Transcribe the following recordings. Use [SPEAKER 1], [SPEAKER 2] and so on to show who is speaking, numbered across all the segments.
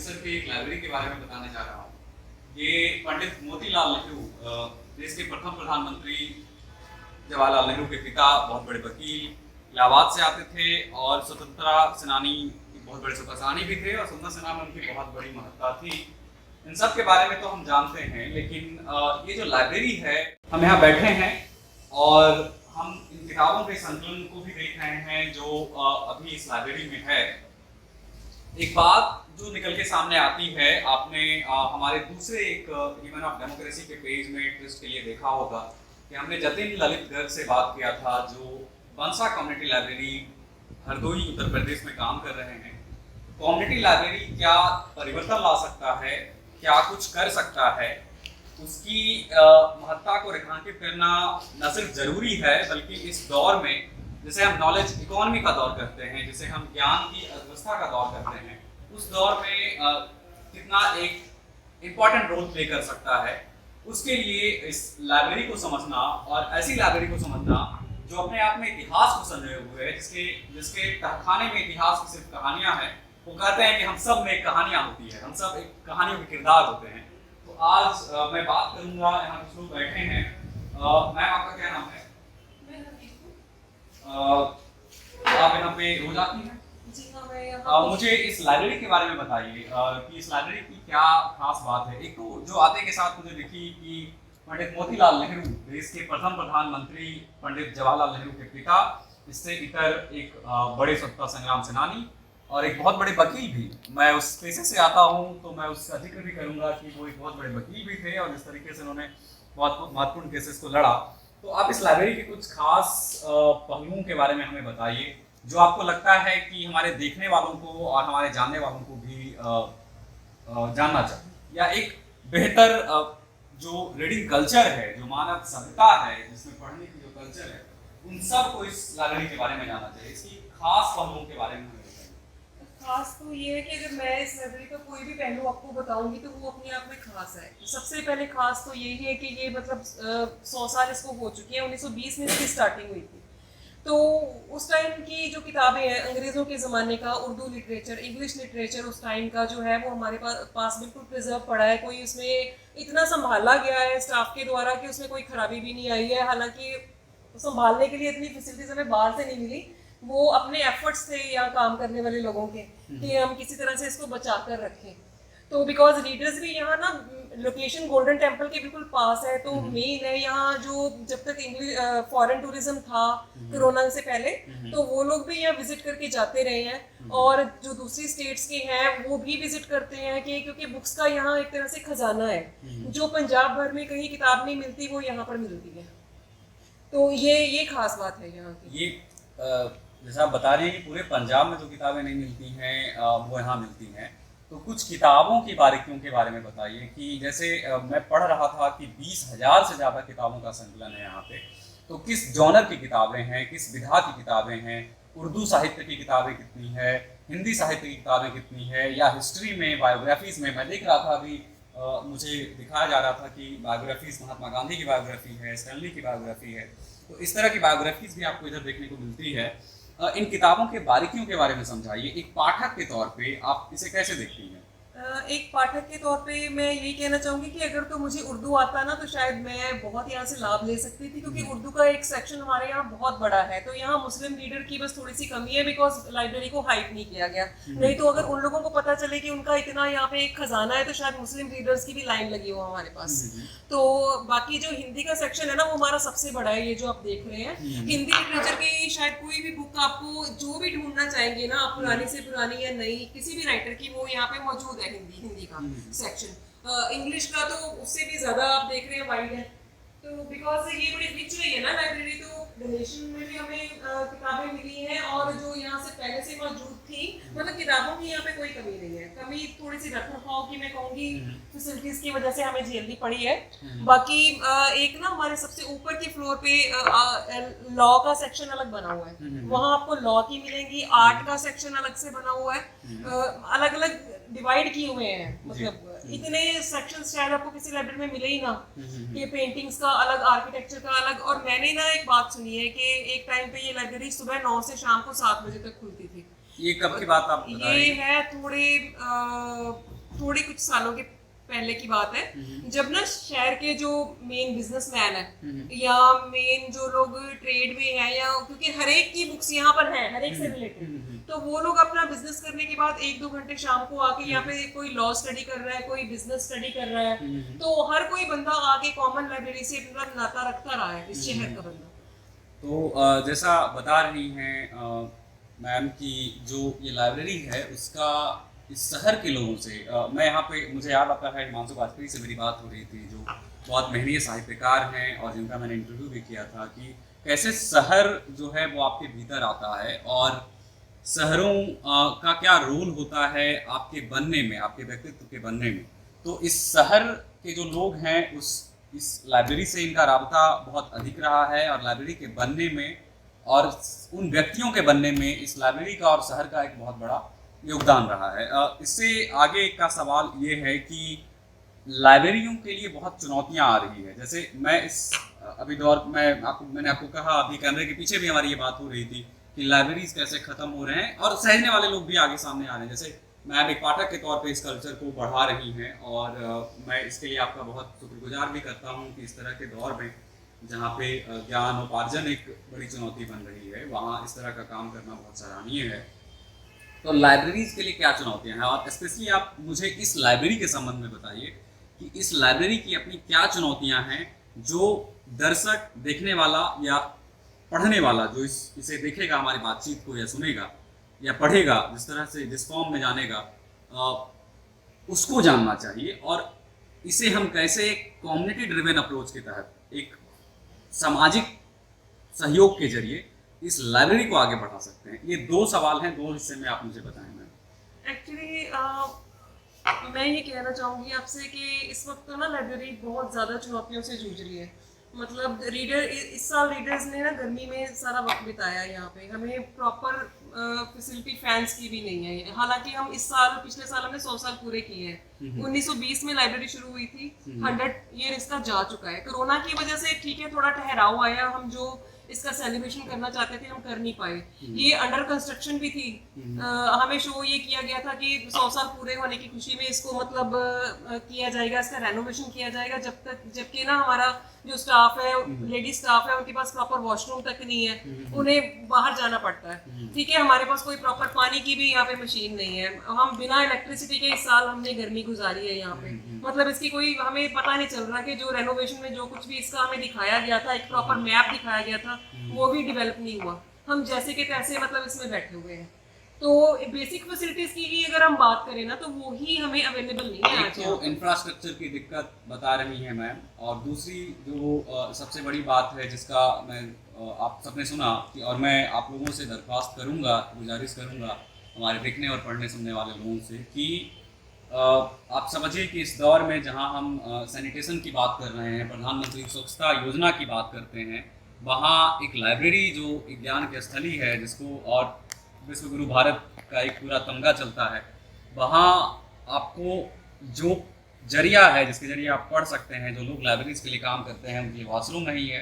[SPEAKER 1] अमृतसर की एक लाइब्रेरी के बारे में बताने जा रहा हूँ। ये पंडित मोतीलाल नेहरू, देश के प्रथम प्रधानमंत्री जवाहरलाल नेहरू के पिता, बहुत बड़े वकील, इलाहाबाद से आते थे और स्वतंत्रता सेनानी, बहुत बड़े स्वतंत्रता सेनानी भी थे और स्वतंत्रता सेना में उनकी बहुत बड़ी महत्ता थी। इन सब के बारे में तो हम जानते हैं, लेकिन ये जो लाइब्रेरी है, हम यहाँ बैठे हैं और हम इन किताबों के संकलन को भी देख रहे हैं जो अभी इस लाइब्रेरी में है। एक बात जो निकल के सामने आती है, आपने हमारे दूसरे एक ह्यूमन ऑफ डेमोक्रेसी के पेज में ट्विस्ट के लिए देखा होगा कि हमने जतिन ललित गर्ग से बात किया था, जो बंसा कम्युनिटी लाइब्रेरी हरदोई उत्तर प्रदेश में काम कर रहे हैं। कम्युनिटी लाइब्रेरी क्या परिवर्तन ला सकता है, क्या कुछ कर सकता है, उसकी महत्ता को रेखांकित करना न सिर्फ जरूरी है, बल्कि इस दौर में जिसे हम नॉलेज इकोनॉमी का दौर करते हैं, जिसे हम ज्ञान की अर्थव्यवस्था का दौर करते हैं, उस दौर में कितना एक इम्पॉर्टेंट रोल प्ले कर सकता है, उसके लिए इस लाइब्रेरी को समझना और ऐसी लाइब्रेरी को समझना जो अपने आप में इतिहास को संजोए हुए है, जिसके तहखाने में इतिहास की सिर्फ कहानियां हैं। वो कहते हैं कि हम सब में कहानियां होती है, हम सब एक कहानियों के किरदार होते हैं। तो आज मैं बात करूंगा, यहाँ कुछ लोग बैठे हैं। मैम, आपका क्या नाम है? आप यहाँ पे रोज आती हैं?
[SPEAKER 2] जी हाँ, मैं यहाँ
[SPEAKER 1] मुझे इस लाइब्रेरी के बारे में बताइए कि इस लाइब्रेरी की क्या खास बात है। एक तो जो आते के साथ मुझे दिखी कि पंडित मोतीलाल नेहरू, देश के प्रथम प्रधानमंत्री पंडित जवाहरलाल नेहरू के पिता, इससे इतर एक बड़े स्वतंत्रता संग्राम सेनानी और एक बहुत बड़े वकील भी। मैं उस पेशे से आता हूँ तो मैं उसका जिक्र भी करूंगा कि वो एक बहुत बड़े वकील भी थे और जिस तरीके से उन्होंने बहुत महत्वपूर्ण केसेस को लड़ा। तो आप इस लाइब्रेरी के कुछ खास पहलुओं के बारे में हमें बताइए, जो आपको लगता है कि हमारे देखने वालों को और हमारे जानने वालों को भी जानना चाहिए, या एक बेहतर जो रीडिंग कल्चर है, जो मानव सभ्यता है, जिसमें पढ़ने की जो कल्चर है, उन सब को इस लाइब्रेरी के बारे में जानना चाहिए। इसकी खास पहलुओं के बारे में हमें बताइए।
[SPEAKER 2] खास तो ये है कि अगर मैं इस लाइब्रेरी का कोई भी पहलू आपको बताऊंगी तो वो अपने आप में खास है। सबसे पहले खास तो यही है कि ये मतलब 100 साल इसको हो चुके हैं। 1920 में इसकी स्टार्टिंग हुई थी। तो उस टाइम की जो किताबें हैं, अंग्रेज़ों के ज़माने का उर्दू लिटरेचर, इंग्लिश लिटरेचर उस टाइम का जो है, वो हमारे पास बिल्कुल प्रिजर्व पड़ा है। कोई उसमें इतना संभाला गया है स्टाफ के द्वारा कि उसमें कोई खराबी भी नहीं आई है। हालांकि संभालने के लिए इतनी फैसिलिटीज हमें बाहर से नहीं मिली, वो अपने एफर्ट्स थे यहाँ काम करने वाले लोगों के कि हम किसी तरह से इसको बचा कर रखें। तो बिकॉज रीडर्स भी यहाँ ना, लोकेशन गोल्डन टेम्पल के बिल्कुल पास है, तो मेन है यहाँ। जो जब तक इंग्लिश फॉरेन टूरिज्म था कोरोना से पहले, तो वो लोग भी यहाँ विजिट करके जाते रहे हैं, और जो दूसरी स्टेट्स के हैं वो भी विजिट करते हैं कि क्योंकि बुक्स का यहाँ एक तरह से खजाना है। जो पंजाब भर में कहीं किताब नहीं मिलती, वो यहाँ पर मिलती है। तो ये खास बात है यहाँ की।
[SPEAKER 1] ये जैसा आप बता रहे हैं कि पूरे पंजाब में जो किताबें नहीं मिलती हैं वो यहाँ मिलती हैं, तो कुछ किताबों की बारीकियों के बारे में बताइए कि जैसे मैं पढ़ रहा था कि 20,000 से ज़्यादा किताबों का संकलन है यहाँ पे। तो किस जॉनर की किताबें हैं, किस विधा की किताबें हैं, उर्दू साहित्य की किताबें कितनी है, हिंदी साहित्य की किताबें कितनी है, या हिस्ट्री में, बायोग्राफीज़ में। मैं देख रहा था अभी, मुझे दिखाया जा रहा था कि बायोग्राफीज़, महात्मा गांधी की बायोग्राफी है, स्टैनली की बायोग्राफी है, तो इस तरह की बायोग्राफीज़ भी आपको इधर देखने को मिलती है। इन किताबों के बारीकियों के बारे में समझाइए। एक पाठक के तौर पे आप इसे कैसे देखती हैं?
[SPEAKER 2] एक पाठक के तौर पे मैं यही कहना चाहूँगी कि अगर तो मुझे उर्दू आता ना, तो शायद मैं बहुत यहाँ से लाभ ले सकती थी, क्योंकि उर्दू का एक सेक्शन हमारे यहाँ बहुत बड़ा है। तो यहाँ मुस्लिम रीडर की बस थोड़ी सी कमी है, बिकॉज लाइब्रेरी को हाइप नहीं किया गया। नहीं तो अगर उन लोगों को पता चले कि उनका इतना यहाँ पे एक खजाना है, तो शायद मुस्लिम रीडर्स की भी लाइन लगी हो हमारे पास। तो बाकी जो हिंदी का सेक्शन है ना, वो हमारा सबसे बड़ा है, ये जो आप देख रहे हैं। हिंदी लिटरेचर की शायद कोई भी बुक आपको जो भी ढूंढना चाहेंगे ना, आप पुरानी से पुरानी या नई, किसी भी राइटर की, वो यहाँ पे मौजूद है। हिंदी का सेक्शन, इंग्लिश का तो उससे भी ज्यादा आप देख रहे हैं वाइड है। तो बिकॉज ये बड़ी रिच रही है ना लाइब्रेरी, तो डोनेशन में भी हमें किताबें मिली हैं, और जो यहाँ से पहले से मौजूद थी, मतलब किताबों की यहाँ पे कोई कमी नहीं है। कमी थोड़ी सी रखरखाव की मैं कहूँगी, फैसिलिटीज की वजह से हमें झेलनी पड़ी है। बाकी एक ना हमारे सबसे ऊपर के फ्लोर पे लॉ का सेक्शन अलग बना हुआ है, वहाँ आपको लॉ की मिलेंगी। आर्ट का सेक्शन अलग से बना हुआ है, अलग अलग डिवाइड किए हुए हैं। मतलब इतने सेक्शंस शायद आपको किसी लाइब्रेरी में मिले ही ना, कि पेंटिंग्स का अलग, आर्किटेक्चर का अलग। और मैंने ना एक बात सुनी है कि एक टाइम पे ये लाइब्रेरी सुबह 9 से शाम को 7 बजे तक खुलती थी।
[SPEAKER 1] ये कब की बात आप बता रही
[SPEAKER 2] ये
[SPEAKER 1] हैं?
[SPEAKER 2] है थोड़े कुछ सालों के पहले की बात है, जब ना शहर के जो मेन बिजनेसमैन है या मेन जो लोग ट्रेड में है, या क्योंकि हर एक की बुक्स यहाँ पर है हर एक से रिलेटेड, तो वो लोग अपना बिजनेस करने के बाद 1-2 घंटे शाम को आके, या फिर कोई लॉ स्टडी कर रहा है, कोई बिजनेस स्टडी कर रहा है, तो हर कोई बंदा आके कॉमन लाइब्रेरी से अपना नाता रखता रहा है इस शहर का बंदा।
[SPEAKER 1] तो जैसा बता रही हैं मैम कि जो ये लाइब्रेरी है उसका इस शहर के लोगों से मैं यहाँ पे, मुझे याद आता है हिमांशु वाजपेयी से मेरी बात हो रही थी जो बहुत महनीय साहित्यकार हैं और जिनका मैंने इंटरव्यू भी किया था, कि कैसे शहर जो है वो आपके भीतर आता है और शहरों का क्या रोल होता है आपके बनने में, आपके व्यक्तित्व के बनने में। तो इस शहर के जो लोग हैं इस लाइब्रेरी से इनका राबता बहुत अधिक रहा है और लाइब्रेरी के बनने में और उन व्यक्तियों के बनने में इस लाइब्रेरी का और शहर का एक बहुत बड़ा योगदान रहा है। इससे आगे का सवाल ये है कि लाइब्रेरियों के लिए बहुत चुनौतियां आ रही है। जैसे मैं इस अभी दौर मैंने आपको कहा, अभी कैमरे के पीछे भी हमारी ये बात हो रही थी कि लाइब्रेरीज कैसे खत्म हो रहे हैं और सहजने वाले लोग भी आगे सामने आ रहे हैं। जैसे मैम एक पाठक के तौर पे इस कल्चर को बढ़ा रही हैं और मैं इसके लिए आपका बहुत शुक्रगुजार भी करता हूँ कि इस तरह के दौर में जहाँ पे ज्ञान उपार्जन एक बड़ी चुनौती बन रही है, वहाँ इस तरह का काम करना बहुत सराहनीय है। तो लाइब्रेरीज के लिए क्या चुनौतियां हैं और स्पेशली आप मुझे इस लाइब्रेरी के संबंध में बताइए कि इस लाइब्रेरी की अपनी क्या चुनौतियां हैं जो दर्शक, देखने वाला या पढ़ने वाला जो इसे देखेगा, हमारी बातचीत को या सुनेगा या पढ़ेगा, जिस तरह से जिस फॉर्म में जानेगा उसको जानना चाहिए, और इसे हम कैसे एक कम्युनिटी ड्रिवन अप्रोच के तहत, एक सामाजिक सहयोग के जरिए इस लाइब्रेरी को आगे बढ़ा सकते हैं। ये 2 सवाल हैं, 2 हिस्से में आप मुझे बताएं। मैम
[SPEAKER 2] एक्चुअली मैं ये कहना चाहूँगी आपसे कि इस वक्त तो ना लाइब्रेरी बहुत ज़्यादा चुनौतियों से जूझ रही है। मतलब इस साल रीडर्स ने ना गर्मी में सारा वक्त बिताया है यहाँ पे, हमें प्रॉपर फैसिलिटी फैंस की भी नहीं है। हालांकि हम इस साल, पिछले साल हमने 100 साल पूरे किए हैं। 1920 में लाइब्रेरी शुरू हुई थी, 100 ईयर इसका जा चुका है। कोरोना की वजह से ठीक है थोड़ा ठहराव आया, हम जो इसका सेलिब्रेशन करना चाहते थे हम कर नहीं पाए। ये अंडर कंस्ट्रक्शन भी थी। हमें शो ये किया गया था कि 100 साल पूरे होने की खुशी में इसको मतलब किया जाएगा, इसका रेनोवेशन किया जाएगा, जबकि ना हमारा जो स्टाफ है, लेडी स्टाफ है, उनके पास प्रॉपर वॉशरूम तक नहीं है, उन्हें बाहर जाना पड़ता है। ठीक है, हमारे पास कोई प्रॉपर पानी की भी यहाँ पे मशीन नहीं है, हम बिना इलेक्ट्रिसिटी के इस साल हमने गर्मी गुजारी है यहाँ पे। मतलब इसकी कोई हमें पता नहीं चल रहा कि जो रेनोवेशन में जो कुछ भी इसका हमें दिखाया गया था, एक प्रॉपर मैप दिखाया गया था, वो भी डेवलप नहीं हुआ। हम जैसे के तैसे मतलब इसमें बैठे हुए हैं। तो बेसिक फैसिलिटीज की अगर हम बात करें ना, तो वो ही हमें अवेलेबल नहीं है आज।
[SPEAKER 1] तो इंफ्रास्ट्रक्चर की दिक्कत बता रही हैं मैम, और दूसरी जो सबसे बड़ी बात है जिसका मैं आप सबने सुना कि, और मैं आप लोगों से दरख्वास्त करूंगा, गुजारिश करूंगा हमारे देखने और पढ़ने सुनने वाले लोगों से कि आप समझिए कि इस दौर में जहां हम सैनिटेशन की बात कर रहे हैं, प्रधानमंत्री स्वच्छता योजना की बात करते हैं, वहाँ एक लाइब्रेरी जो एक ज्ञान की स्थली है, जिसको और विश्वगुरु भारत का एक पूरा तमगा चलता है, वहाँ आपको जो जरिया है जिसके जरिए आप पढ़ सकते हैं, जो लोग लाइब्रेरीज के लिए काम करते हैं उनके लिए वॉशरूम नहीं है।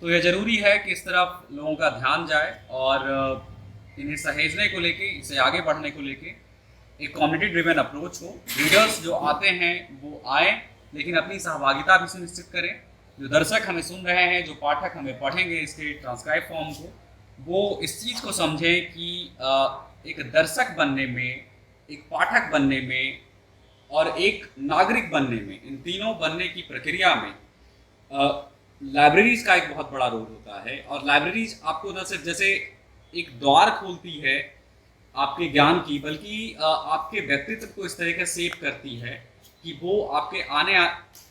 [SPEAKER 1] तो यह ज़रूरी है कि इस तरफ लोगों का ध्यान जाए और इन्हें सहेजने को लेके, इसे आगे बढ़ने को लेके एक कम्युनिटी ड्रिवन अप्रोच हो। रीडर्स जो आते हैं वो आए, लेकिन अपनी सहभागिता भी सुनिश्चित करें। जो दर्शक हमें सुन रहे हैं, जो पाठक हमें पढ़ेंगे इसके ट्रांसक्राइब फॉर्म को, वो इस चीज़ को समझें कि एक दर्शक बनने में, एक पाठक बनने में और एक नागरिक बनने में, इन तीनों बनने की प्रक्रिया में लाइब्रेरीज का एक बहुत बड़ा रोल होता है। और लाइब्रेरीज आपको न सिर्फ जैसे एक द्वार खोलती है आपके ज्ञान की, बल्कि आपके व्यक्तित्व को इस तरीके से शेप करती है कि वो आपके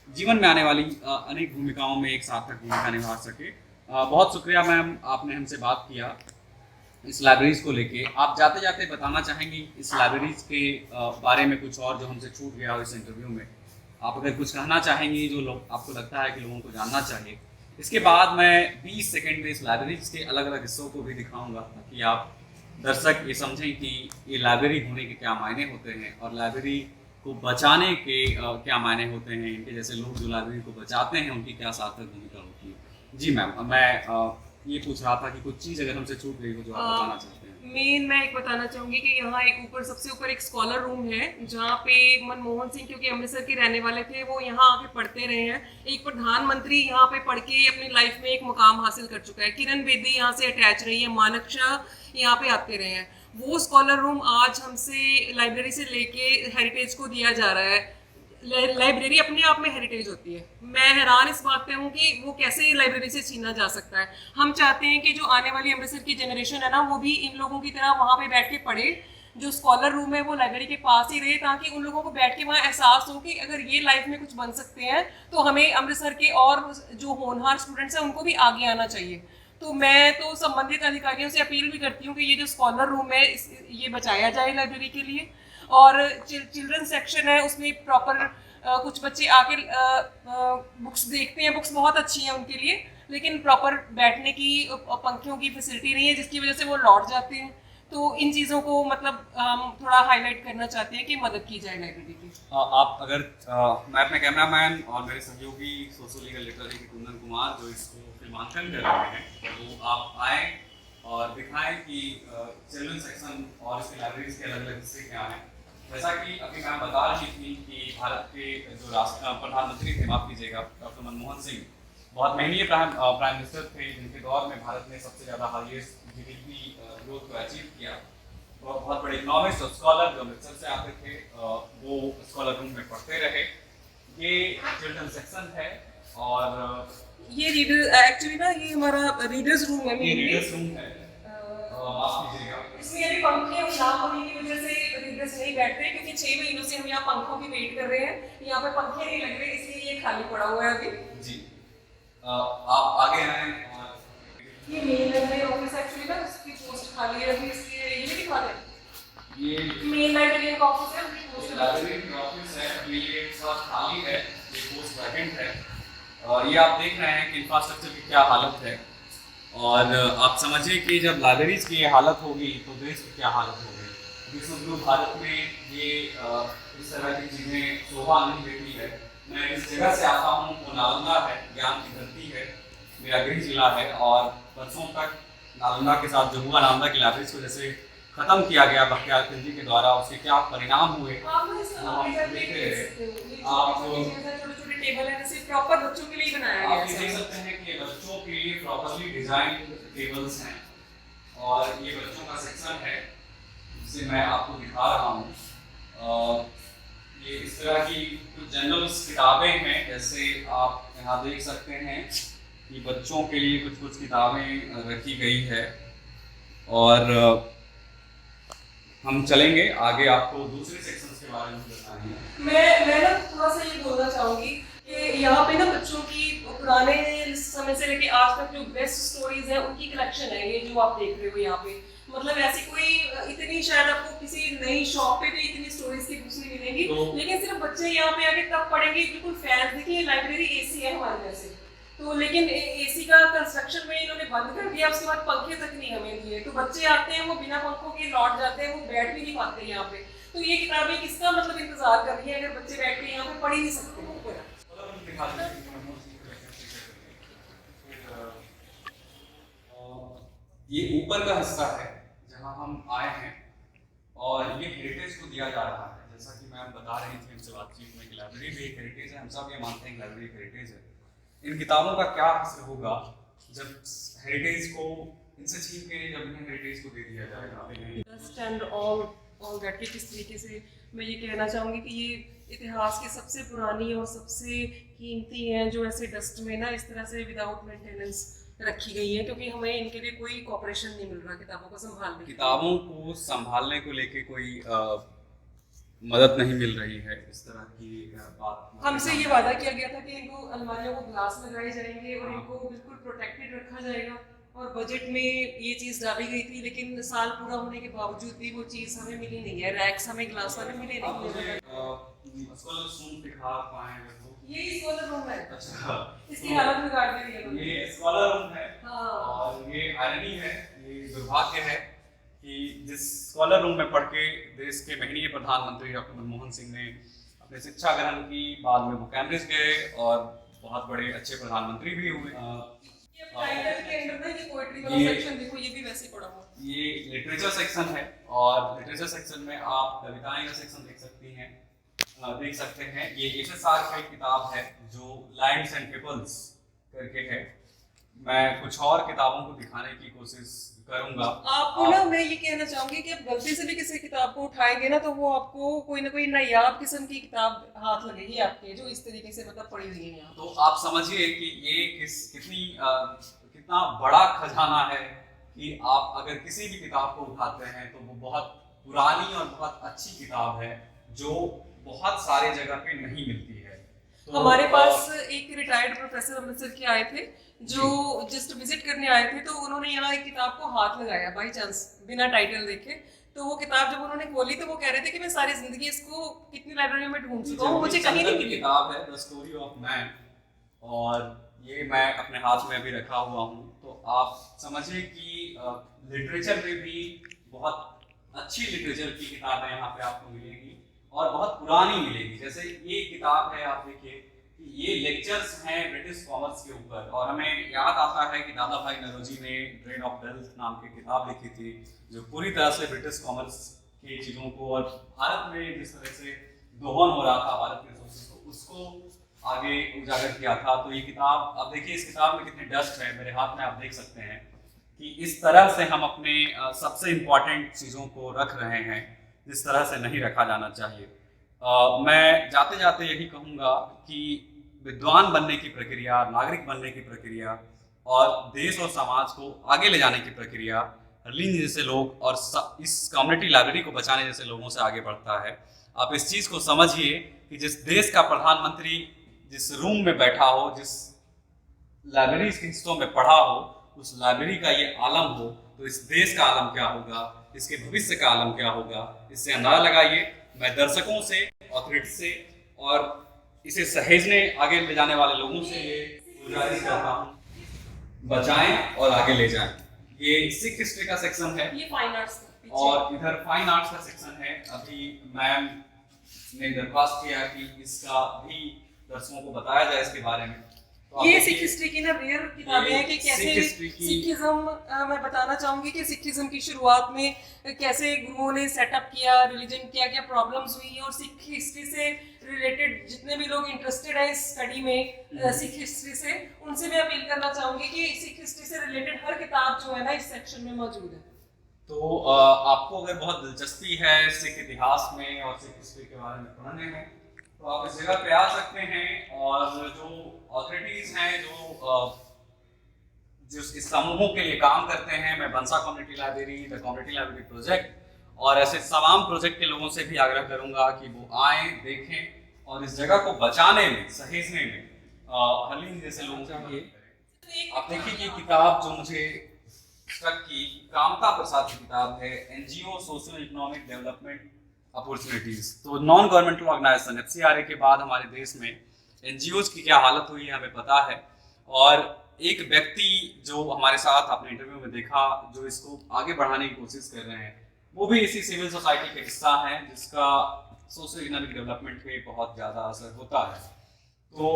[SPEAKER 1] जीवन में आने वाली अनेक भूमिकाओं में एक सार्थक भूमिका निभा सके। बहुत शुक्रिया मैम, आपने हमसे बात किया इस लाइब्रेरीज को लेके। आप जाते जाते बताना चाहेंगी इस लाइब्रेरीज के बारे में कुछ और जो हमसे छूट गया हो इस इंटरव्यू में? आप अगर कुछ कहना चाहेंगी जो लोग आपको लगता है कि लोगों को जानना चाहिए। इसके बाद मैं 20 सेकंड में इस लाइब्रेरीज के अलग अलग हिस्सों को भी दिखाऊंगा ताकि आप दर्शक ये समझें कि ये लाइब्रेरी होने के क्या मायने होते हैं और लाइब्रेरी को बचाने के क्या मायने होते हैं। इनके जैसे लोग जो लाइब्रेरी को बचाते हैं उनकी क्या सार्थक भूमिका होती है। जी मैम, मैं ये पूछ रहा था कि कुछ चीज़ अगर हमसे छूट गई हो जो आप बताना चाहते हैं।
[SPEAKER 2] मेन मैं एक बताना चाहूंगी कि यहाँ एक ऊपर सबसे ऊपर एक स्कॉलर रूम है जहाँ पे मनमोहन सिंह, क्योंकि अमृतसर के रहने वाले थे, वो यहाँ आके पढ़ते रहे हैं। एक प्रधानमंत्री यहाँ पे पढ़ के अपनी लाइफ में एक मुकाम हासिल कर चुका है। किरण बेदी यहाँ से अटैच रही है, मानक शाह यहाँ पे आते रहे हैं। वो स्कॉलर रूम आज हमसे लाइब्रेरी से लेके हेरिटेज को दिया जा रहा है। लाइब्रेरी अपने आप में हेरिटेज होती है। मैं हैरान इस बात पे हूँ कि वो कैसे लाइब्रेरी से छीना जा सकता है। हम चाहते हैं कि जो आने वाली अमृतसर की जनरेशन है ना, वो भी इन लोगों की तरह वहाँ पे बैठ के पढ़े। जो स्कॉलर रूम है वो लाइब्रेरी के पास ही रहे, ताकि उन लोगों को बैठ के वहाँ एहसास हो कि अगर ये लाइफ में कुछ बन सकते हैं तो हमें अमृतसर के और जो होनहार स्टूडेंट्स हैं उनको भी आगे आना चाहिए। तो मैं तो संबंधित अधिकारियों से अपील भी करती हूँ कि ये जो स्कॉलर रूम है ये बचाया जाए लाइब्रेरी के लिए। और चिल्ड्रन सेक्शन है, उसमें प्रॉपर कुछ बच्चे आके बुक्स देखते हैं, बुक्स बहुत अच्छी हैं उनके लिए, लेकिन प्रॉपर बैठने की पंखियों की फैसिलिटी नहीं है, जिसकी वजह से वो लौट जाते हैं। तो इन चीज़ों को मतलब हम थोड़ा हाईलाइट करना चाहते हैं कि मदद की जाए लाइब्रेरी की।
[SPEAKER 1] आप अगर मैं अपने कैमरामैन और मेरे सहयोगी social legal literary Kundan Kumar जो इसको फिल्मांकन कर रहे हैं, तो आप आए और दिखाएं कि चिल्ड्रन सेक्शन और इसके लाइब्रेरीज के अलग अलग हिस्से क्या हैं। जैसा कि अभी मैं बता रही थी कि भारत के जो प्रधानमंत्री थे, माफ कीजिएगा, डॉक्टर मनमोहन सिंह बहुत महंगे प्राइम मिनिस्टर थे, जिनके दौर में भारत ने सबसे ज़्यादा हाईएस्ट जीडीपी ग्रोथ को अचीव किया। बहुत बड़े इकोनॉमिस्ट और स्कॉलर जो अमृतसर से आते थे वो स्कॉलर रूम में पढ़ते रहे। ये चिल्ड्रन सेक्शन है और
[SPEAKER 2] ये रीडर एक्चुअली ना ये हमारा रीडर्स रूम है।
[SPEAKER 1] ये रीडर्स रूम है, माफ कीजिएगा।
[SPEAKER 2] इसमें अभी पंखे खराब होने की वजह से रीडर्स नहीं बैठते, क्योंकि 6 महीनों से हम यहाँ पंखों की वेट कर रहे हैं। यहाँ पे पंखे नहीं लग रहे, इसलिए ये खाली पड़ा हुआ है अभी।
[SPEAKER 1] जी आप आगे आए और
[SPEAKER 2] ये मेन लाइब्रेरी ऑफिस एक्चुअली ना उसकी पोस्ट खाली है अभी, इसलिए ये भी दिखा दें।
[SPEAKER 1] ये
[SPEAKER 2] मेन लाइब्रेरी का ऑफिस है, उसकी पोस्ट
[SPEAKER 1] लाइब्रेरी का ऑफिस है, अभी ये सब खाली है, ये पोस्ट वैकेंट है। ये आप देख रहे हैं कि इंफ्रास्ट्रक्चर की क्या हालत है, और आप समझिए कि जब लाइब्रेरीज की ये हालत होगी तो देश की क्या हालत होगी। विश्व भारत में ये इस तरह की चीज़ें शोभा नहीं देती है। मैं इस जगह से आता हूँ, वो नालंदा है, ज्ञान की धरती है, मेरा गृह जिला है, और बरसों तक नालंदा के साथ जो हुआ, नालंदा की लाइब्रेरीज को जैसे खत्म किया गया बख्तियार खिलजी के द्वारा, उसके क्या परिणाम हुए आप देखते हैं। आप
[SPEAKER 2] छोटे-छोटे टेबल है, जैसे प्रॉपर बच्चों के लिए बनाया गया है।
[SPEAKER 1] आप ये देख सकते हैं कि बच्चों के लिए प्रॉपर्ली डिजाइन टेबल्स हैं, और ये बच्चों का सेक्शन है जिसे मैं आपको दिखा रहा हूँ। ये इस तरह की कुछ जनरल किताबें हैं, जैसे आप यहाँ देख सकते हैं कि बच्चों के लिए कुछ कुछ किताबें रखी गई है। और हम चलेंगे आगे, आपको दूसरे सेक्शंस के बारे में बताएंगे।
[SPEAKER 2] मैं ना थोड़ा सा ये बोलना चाहूँगी कि यहाँ पे ना बच्चों की पुराने समय से लेके आज तक जो बेस्ट स्टोरीज हैं उनकी कलेक्शन है, ये जो आप देख रहे हो यहाँ पे। मतलब ऐसी कोई इतनी शायद आपको किसी नई शॉप पे भी इतनी स्टोरीज की बुक्स नहीं मिलेंगी, लेकिन सिर्फ बच्चे यहाँ पे आके तब पढ़ेंगे। बिल्कुल फैंस देखिए, लाइब्रेरी एसी है हमारे वैसे तो, लेकिन एसी का कंस्ट्रक्शन में इन्होंने बंद कर दिया, उसके बाद पंखे तक नहीं हमें दिए। तो बच्चे आते हैं, वो बिना पंखों के लौट जाते हैं, वो बैठ भी नहीं पाते यहाँ पे। तो ये किताबें किसका मतलब इंतजार कर रही है अगर बच्चे बैठ के यहाँ पे पढ़ ही नहीं सकते।
[SPEAKER 1] ये ऊपर का हिस्सा है जहाँ हम आए हैं, और ये हेरिटेज को दिया जा रहा है। जैसा कि मैम बता रही थी हमसे बातचीत में कि लाइब्रेरी भी एक हेरिटेज है, हम सब ये मानते हैं कि लाइब्रेरी एक हेरिटेज है। इन किताबों का क्या असर होगा जब हेरिटेज को इनसे छीन के जब इन्हें हेरिटेज को दे दिया जाएगा।
[SPEAKER 2] डस्ट एंड ऑल दैट के किस तरीके से मैं ये कहना चाहूँगी कि ये इतिहास की सबसे पुरानी और सबसे कीमती हैं जो ऐसे डस्ट में ना इस तरह से विदाउट मेंटेनेंस रखी गई है, क्योंकि हमें इनके लिए कोई कॉपरेशन नहीं मिल रहा किताबों को संभालने।
[SPEAKER 1] किताबों को संभालने को लेके कोई मदद नहीं मिल रही है, इस तरह की बात।
[SPEAKER 2] हमसे ये वादा किया गया था कि इनको अलमारियों को ग्लास लगाए जाएंगे और इनको बिल्कुल प्रोटेक्टेड रखा जाएगा, और बजट में ये चीज़ डाली गई थी, लेकिन साल पूरा होने के बावजूद भी वो चीज़ हमें मिली नहीं है। रैक्स हमें ग्लास वाले मिले नहीं। ये स्कॉलर रूम है।
[SPEAKER 1] अच्छा,
[SPEAKER 2] इसकी हालत बिगाड़ दी है।
[SPEAKER 1] ये स्कॉलर रूम है।
[SPEAKER 2] हाँ।
[SPEAKER 1] और ये आयरनी है, ये दुर्भाग्य है कि जिस स्कॉलर रूम में पढ़ के देश के महनीय प्रधानमंत्री डॉक्टर मनमोहन सिंह ने अपने शिक्षा ग्रहण की, बाद में वो कैम्ब्रिज गए और बहुत बड़े अच्छे प्रधानमंत्री भी हुए।
[SPEAKER 2] टाइटल के अंदर ना ये पोएट्री वाला सेक्शन देखो, ये भी वैसे ही पड़ा हुआ है।
[SPEAKER 1] ये लिटरेचर सेक्शन है और लिटरेचर सेक्शन में आप कविताएं का सेक्शन देख सकती हैं, देख सकते हैं। ये HSR की किताब है जो लैंड्स एंड पीपल्स करके है। मैं कुछ और किताबों को दिखाने की कोशिश करूंगा
[SPEAKER 2] आपको ना मैं ये कहना चाहूंगी कि आप गलती से भी किसी किताब को उठाएंगे ना तो वो आपको कोई ना कोई नायाब किस्म की किताब हाथ लगेगी आपके, जो इस तरीके से मतलब पड़ी हुई है यहाँ।
[SPEAKER 1] तो आप समझिए कि ये कितना बड़ा खजाना है कि आप अगर किसी भी किताब को उठाते हैं तो वो बहुत पुरानी और बहुत अच्छी किताब है जो बहुत सारे जगह पे नहीं मिलती है। तो
[SPEAKER 2] हमारे पास एक रिटायर्ड प्रोफेसर अमृतसर के आए थे जो जस्ट विजिट करने आए थे, तो उन्होंने यहाँ एक किताब को हाथ लगाया बाई चांस बिना टाइटल देखे। तो वो किताब जब उन्होंने खोली तो वो कह रहे थे कि मैं सारी जिंदगी इसको कितनी लाइब्रेरी में ढूंढ चुका हूँ, मुझे कहीं नहीं मिली।
[SPEAKER 1] किताब है द स्टोरी ऑफ मैन और ये मैं अपने हाथ में अभी रखा हुआ हूँ। तो आप समझिए कि लिटरेचर में भी बहुत अच्छी लिटरेचर की किताबें यहाँ पे आपको मिलेगी और बहुत पुरानी मिलेगी। जैसे ये किताब है, आप देखिए कि ये लेक्चर्स हैं ब्रिटिश कॉमर्स के ऊपर और हमें याद आता है कि दादा भाई नौरोजी ने ड्रेन ऑफ वेल्थ नाम की किताब लिखी थी जो पूरी तरह से ब्रिटिश कॉमर्स की चीज़ों को और भारत में जिस तरह से दोहन हो रहा था भारत के रिसोर्सेज को उसको आगे उजागर किया था। तो ये किताब आप देखिए, इस किताब में कितनी डस्ट है, मेरे हाथ में आप देख सकते हैं कि इस तरह से हम अपने सबसे इम्पॉर्टेंट चीज़ों को रख रहे हैं जिस तरह से नहीं रखा जाना चाहिए। मैं जाते जाते यही कहूँगा कि विद्वान बनने की प्रक्रिया, नागरिक बनने की प्रक्रिया और देश और समाज को आगे ले जाने की प्रक्रिया हरलीन जैसे लोग और इस कम्युनिटी लाइब्रेरी को बचाने जैसे लोगों से आगे बढ़ता है। आप इस चीज़ को समझिए कि जिस देश का प्रधानमंत्री जिस रूम में बैठा हो, जिस लाइब्रेरी के हिस्सों में पढ़ा हो, उस लाइब्रेरी का ये आलम हो तो इस देश का आलम क्या होगा, इसके भविष्य का आलम क्या होगा, इससे अंदाजा लगाइए। मैं दर्शकों से, ऑथोरिटी से और इसे सहेजने आगे ले जाने वाले लोगों से ये गुजारिश करता हूँ, बचाएं और आगे ले जाएं। ये सिख हिस्ट्री का सेक्शन है,
[SPEAKER 2] ये फाइन आर्ट्स
[SPEAKER 1] और इधर फाइन आर्ट्स का सेक्शन है। अभी मैम ने दरख्वास्त किया कि इसका भी दर्शकों को बताया जाए इसके बारे में। तो
[SPEAKER 2] ये सिख हिस्ट्री की ना रेयर किताबें हैं कि कैसे सिखिज्म, मैं बताना चाहूंगी कि सिखिज्म की शुरुआत में कैसे गुरुओं ने सेटअप किया रिलीजन, क्या क्या प्रॉब्लम्स हुई और सिख हिस्ट्री से रिलेटेड जितने भी लोग इंटरेस्टेड हैं इस स्टडी में सिख हिस्ट्री से, उनसे मैं अपील करना चाहूंगी कि सिख हिस्ट्री से रिलेटेड हर किताब जो है ना इस सेक्शन में मौजूद है।
[SPEAKER 1] तो आपको अगर बहुत दिलचस्पी है सिख इतिहास में और सिख हिस्ट्री के बारे में पढ़ने में तो आप इस जगह पे आ सकते हैं। और जो ऑथोरिटीज हैं जो इस समूहों के लिए काम करते हैं, मैं बंसा community library, the community library project और ऐसे तमाम प्रोजेक्ट के लोगों से भी आग्रह करूंगा कि वो आएँ, देखें और इस जगह को बचाने में, सहेजने में हरलीन जैसे लोगों की मदद करें। आप देखिए कि किताब जो मुझे स्ट्रक की, कामता प्रसाद की किताब है, NGO social economic development opportunities. तो नॉन गवर्नमेंटल ऑर्गेनाइजेशन FCRA के बाद हमारे देश में NGOs की क्या हालत हुई है हमें पता है। और एक व्यक्ति जो हमारे साथ आपने इंटरव्यू में देखा जो इसको आगे बढ़ाने की कोशिश कर रहे हैं, वो भी इसी सिविल सोसाइटी का हिस्सा है जिसका सोशल इकोनॉमिक डेवलपमेंट पे बहुत ज़्यादा असर होता है। तो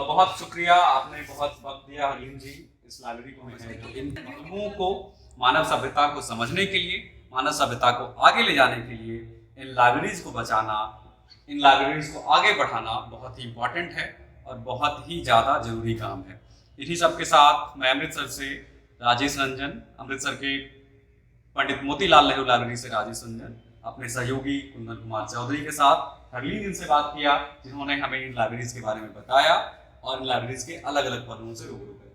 [SPEAKER 1] बहुत शुक्रिया, आपने बहुत वक्त दिया हरलीन जी इस लाइब्रेरी को, इन पहलुओं को मानव सभ्यता को समझने के लिए, मानव सभ्यता को आगे ले जाने के लिए इन लाइब्रेरीज को बचाना, इन लाइब्रेरीज को आगे बढ़ाना बहुत ही इम्पोर्टेंट है और बहुत ही ज़्यादा जरूरी काम है। इन्हीं सब के साथ मैं अमृतसर से राजेश रंजन, अमृतसर के पंडित मोतीलाल नेहरू लाइब्रेरी से राजेश रंजन, अपने सहयोगी कुंदन कुमार चौधरी के साथ हरलीन दिन से बात किया जिन्होंने हमें इन लाइब्रेरीज के बारे में बताया और इन लाइब्रेरीज के अलग अलग पहलुओं से रूबरू किया।